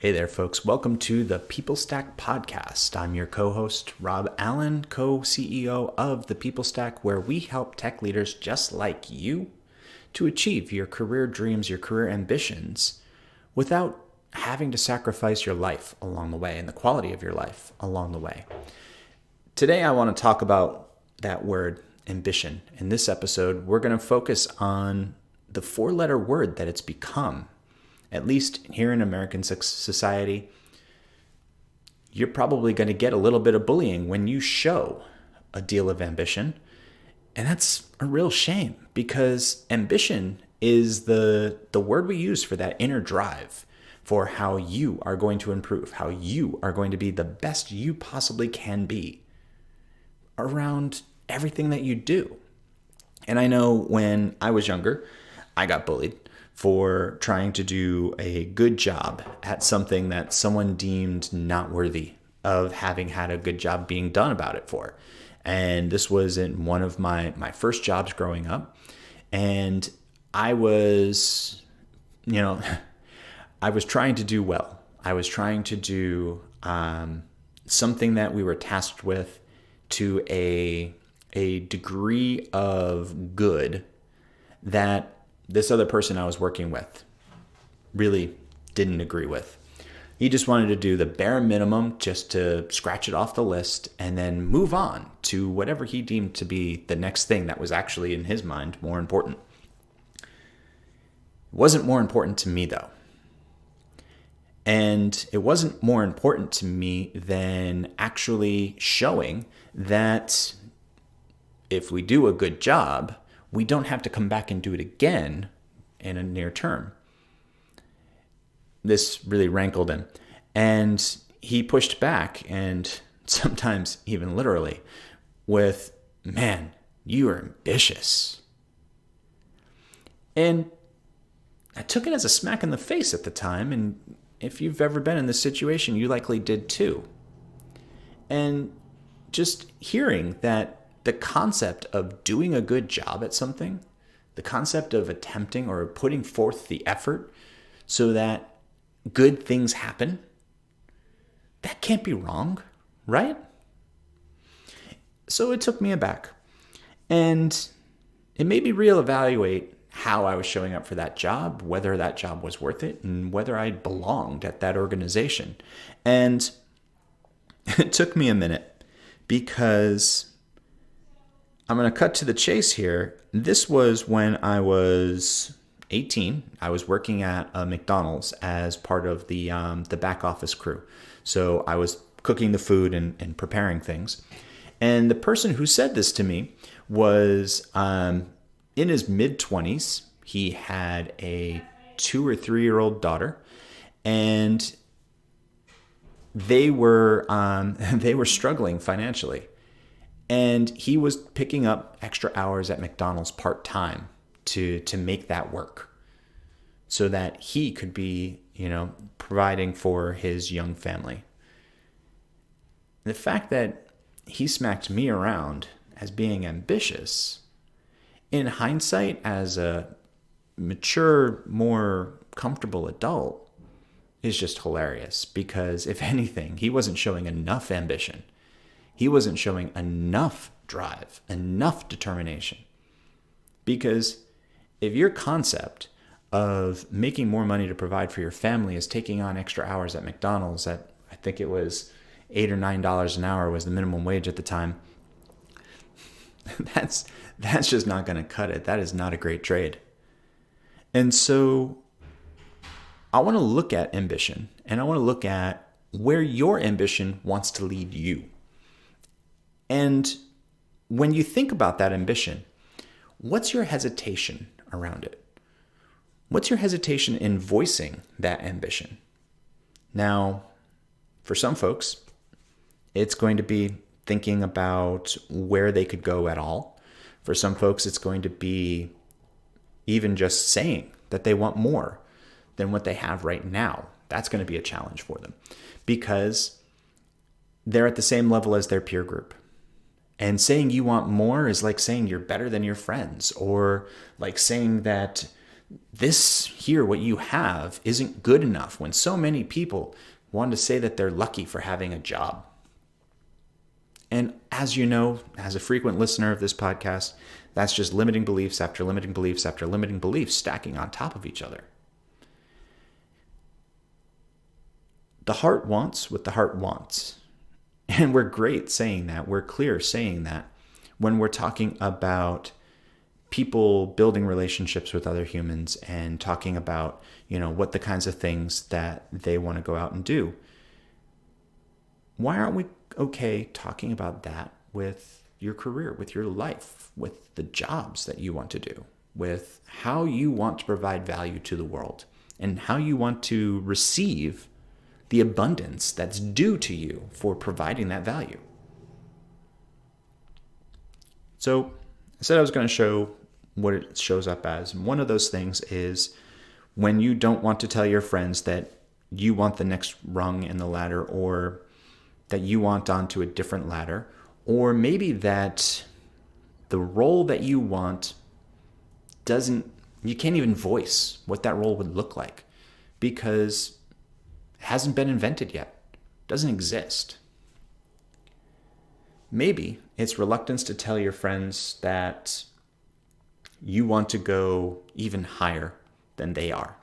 Hey there, folks. Welcome to the People Stack podcast. I'm your co-host, Rob Allen, co-CEO of the People Stack, where we help tech leaders just like you to achieve your career dreams, your career ambitions, without having to sacrifice your life along the way and the quality of your life along the way. Today, I want to talk about that word, ambition. In this episode, we're going to focus on the four-letter word that it's become. At least here in American society, you're probably going to get a little bit of bullying when you show a deal of ambition. And that's a real shame because ambition is the word we use for that inner drive for how you are going to improve, how you are going to be the best you possibly can be around everything that you do. And I know when I was younger, I got bullied for trying to do a good job at something that someone deemed not worthy of having had a good job being done about it for. And this was in one of my first jobs growing up. And I was, I was trying to do well. I was trying to do something that we were tasked with to a degree of good that this other person I was working with really didn't agree with. He just wanted to do the bare minimum just to scratch it off the list and then move on to whatever he deemed to be the next thing that was actually in his mind more important. It wasn't more important to me though. And it wasn't more important to me than actually showing that if we do a good job, we don't have to come back and do it again in a near term. This really rankled him. And he pushed back, and sometimes even literally, with, "Man, you are ambitious." And I took it as a smack in the face at the time, and if you've ever been in this situation, you likely did too. And just hearing that the concept of doing a good job at something, the concept of attempting or putting forth the effort so that good things happen, that can't be wrong, right? So it took me aback. And it made me reevaluate how I was showing up for that job, whether that job was worth it, and whether I belonged at that organization. And it took me a minute because I'm going to cut to the chase here. This was when I was 18. I was working at a McDonald's as part of the back office crew. So I was cooking the food and preparing things. And the person who said this to me was in his mid-20s. He had a 2 or 3 year old daughter, and they were struggling financially. And he was picking up extra hours at McDonald's part-time to make that work so that he could be, providing for his young family. The fact that he smacked me around as being ambitious, in hindsight, as a mature, more comfortable adult, is just hilarious because, if anything, he wasn't showing enough ambition. He wasn't showing enough drive, enough determination. Because if your concept of making more money to provide for your family is taking on extra hours at McDonald's at, I think it was $8 or $9 an hour was the minimum wage at the time, that's just not going to cut it. That is not a great trade. And so I want to look at ambition, and I want to look at where your ambition wants to lead you. And when you think about that ambition, what's your hesitation around it? What's your hesitation in voicing that ambition? Now, for some folks, it's going to be thinking about where they could go at all. For some folks, it's going to be even just saying that they want more than what they have right now. That's going to be a challenge for them because they're at the same level as their peer group. And saying you want more is like saying you're better than your friends, or like saying that this here, what you have, isn't good enough when so many people want to say that they're lucky for having a job. And as you know, as a frequent listener of this podcast, that's just limiting beliefs after limiting beliefs after limiting beliefs stacking on top of each other. The heart wants what the heart wants. And we're great saying that. We're clear saying that when we're talking about people building relationships with other humans and talking about, what the kinds of things that they want to go out and do. Why aren't we okay talking about that with your career, with your life, with the jobs that you want to do, with how you want to provide value to the world and how you want to receive the abundance that's due to you for providing that value? So I said I was going to show what it shows up as. And one of those things is when you don't want to tell your friends that you want the next rung in the ladder, or that you want onto a different ladder, or maybe that the role that you want you can't even voice what that role would look like because it hasn't been invented yet, doesn't exist. Maybe it's reluctance to tell your friends that you want to go even higher than they are.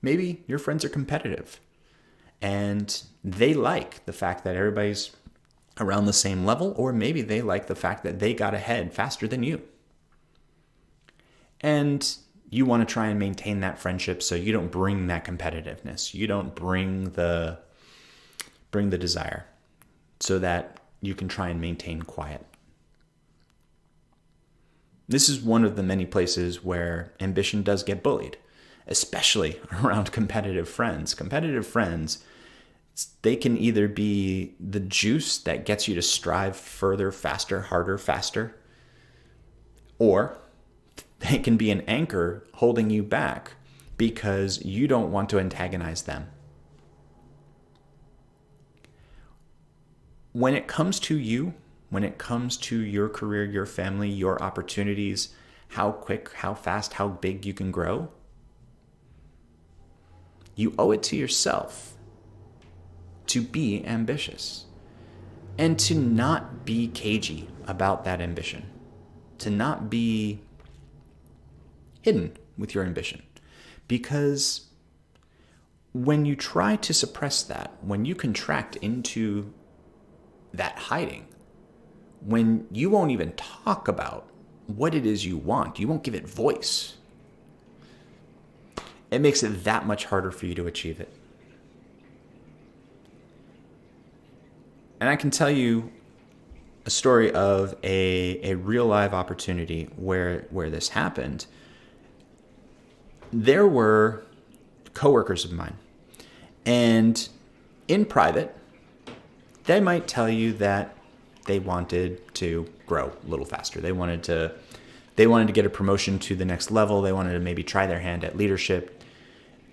Maybe your friends are competitive and they like the fact that everybody's around the same level, or maybe they like the fact that they got ahead faster than you. And you want to try and maintain that friendship so you don't bring that competitiveness. You don't bring the desire, so that you can try and maintain quiet. This is one of the many places where ambition does get bullied, especially around competitive friends. Competitive friends, they can either be the juice that gets you to strive further, faster, harder, faster, or they can be an anchor holding you back because you don't want to antagonize them. When it comes to you, when it comes to your career, your family, your opportunities, how quick, how fast, how big you can grow, you owe it to yourself to be ambitious and to not be cagey about that ambition, to not be hidden with your ambition. Because when you try to suppress that, when you contract into that hiding, when you won't even talk about what it is you want, you won't give it voice, it makes it that much harder for you to achieve it. And I can tell you a story of a real live opportunity where this happened. There were coworkers of mine, and in private, they might tell you that they wanted to grow a little faster. They wanted to get a promotion to the next level. They wanted to maybe try their hand at leadership.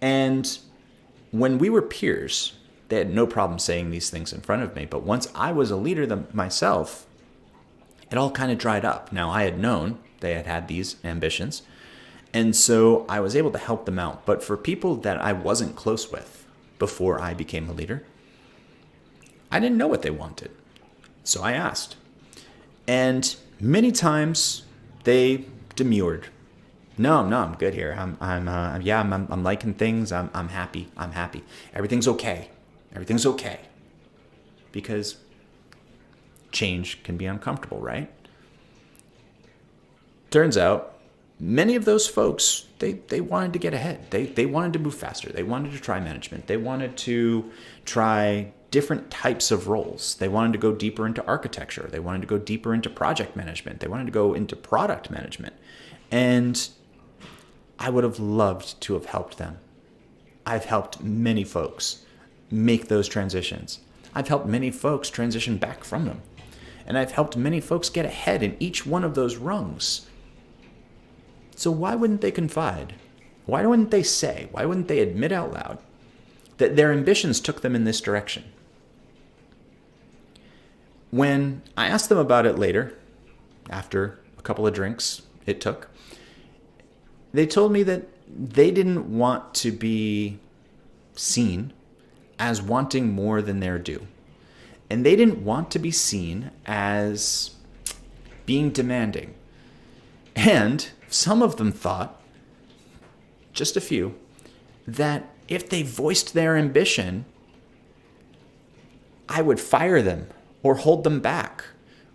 And when we were peers, they had no problem saying these things in front of me. But once I was a leader myself, it all kind of dried up. Now, I had known they had these ambitions, and so I was able to help them out. But for people that I wasn't close with before I became a leader, I didn't know what they wanted. So I asked. And many times they demurred. No, I'm good here. I'm liking things. I'm happy. Everything's okay. Because change can be uncomfortable, right? Turns out many of those folks, they wanted to get ahead. They wanted to move faster. They wanted to try management. They wanted to try different types of roles. They wanted to go deeper into architecture. They wanted to go deeper into project management. They wanted to go into product management. And I would have loved to have helped them. I've helped many folks make those transitions. I've helped many folks transition back from them. And I've helped many folks get ahead in each one of those rungs. So why wouldn't they confide? Why wouldn't they say? Why wouldn't they admit out loud that their ambitions took them in this direction? When I asked them about it later, after a couple of drinks it took, They told me that they didn't want to be seen as wanting more than their due. And they didn't want to be seen as being demanding. And some of them thought, just a few, that if they voiced their ambition, I would fire them or hold them back,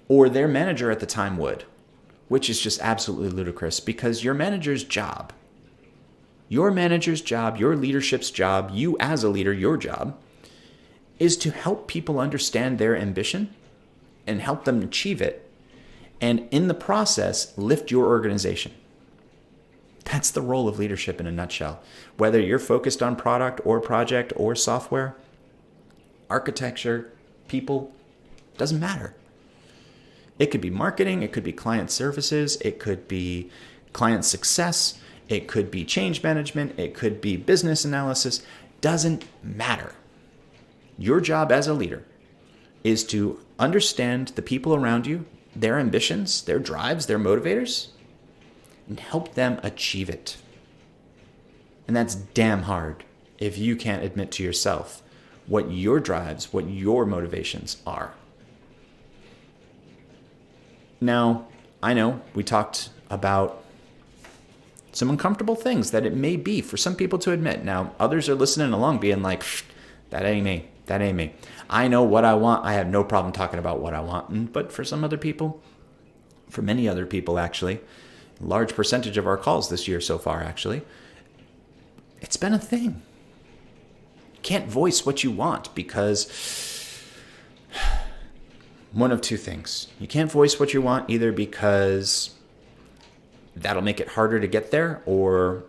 or their manager at the time would, which is just absolutely ludicrous, because your manager's job, your leadership's job, you as a leader, your job, is to help people understand their ambition and help them achieve it, and in the process, lift your organization. That's the role of leadership in a nutshell. Whether you're focused on product or project or software, architecture, people, doesn't matter. It could be marketing, it could be client services, it could be client success, it could be change management, it could be business analysis, doesn't matter. Your job as a leader is to understand the people around you, their ambitions, their drives, their motivators, and help them achieve it. And that's damn hard if you can't admit to yourself what your drives, what your motivations are. Now, I know we talked about some uncomfortable things that it may be for some people to admit. Now, others are listening along being like, that ain't me. That ain't me. I know what I want. I have no problem talking about what I want. But for some other people, for many other people actually, a large percentage of our calls this year so far actually, it's been a thing. You can't voice what you want because one of two things. You can't voice what you want either because that'll make it harder to get there or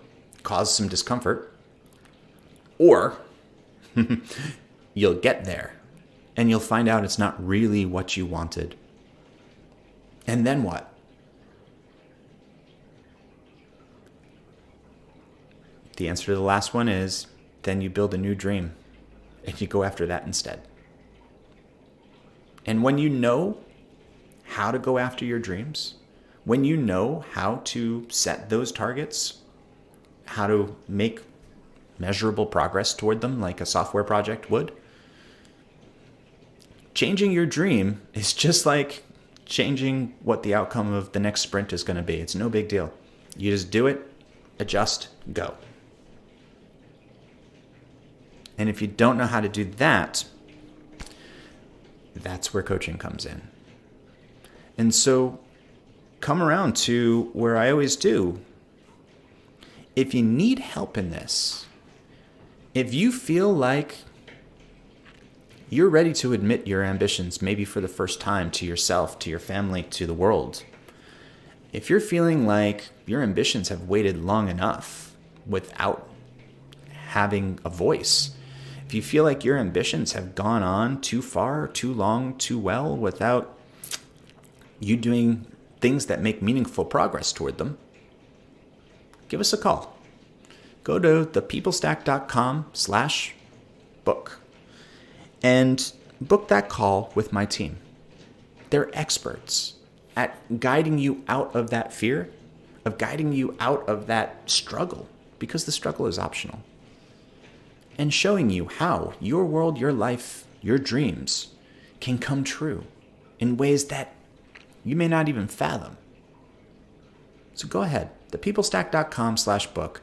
cause some discomfort, or you'll get there and you'll find out it's not really what you wanted. And then what? The answer to the last one is then you build a new dream and you go after that instead. And when you know how to go after your dreams, when you know how to set those targets, how to make measurable progress toward them like a software project would, changing your dream is just like changing what the outcome of the next sprint is going to be. It's no big deal. You just do it, adjust, go. And if you don't know how to do that, that's where coaching comes in. And so come around to where I always do. If you need help in this, if you feel like you're ready to admit your ambitions, maybe for the first time, to yourself, to your family, to the world, if you're feeling like your ambitions have waited long enough without having a voice, if you feel like your ambitions have gone on too far, too long, too well, without you doing things that make meaningful progress toward them, give us a call. Go to thepeoplestack.com/book and book that call with my team. They're experts at guiding you out of that fear, of guiding you out of that struggle, because the struggle is optional, and showing you how your world, your life, your dreams can come true in ways that you may not even fathom. So go ahead, thepeoplestack.com/book.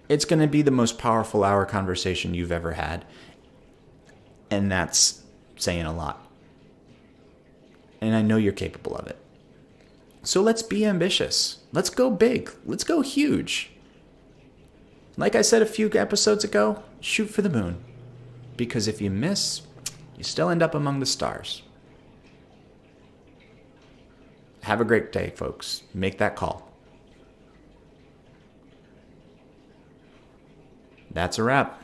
It's going to be the most powerful hour conversation you've ever had. And that's saying a lot. And I know you're capable of it. So let's be ambitious. Let's go big. Let's go huge. Like I said a few episodes ago, shoot for the moon. Because if you miss, you still end up among the stars. Have a great day, folks. Make that call. That's a wrap.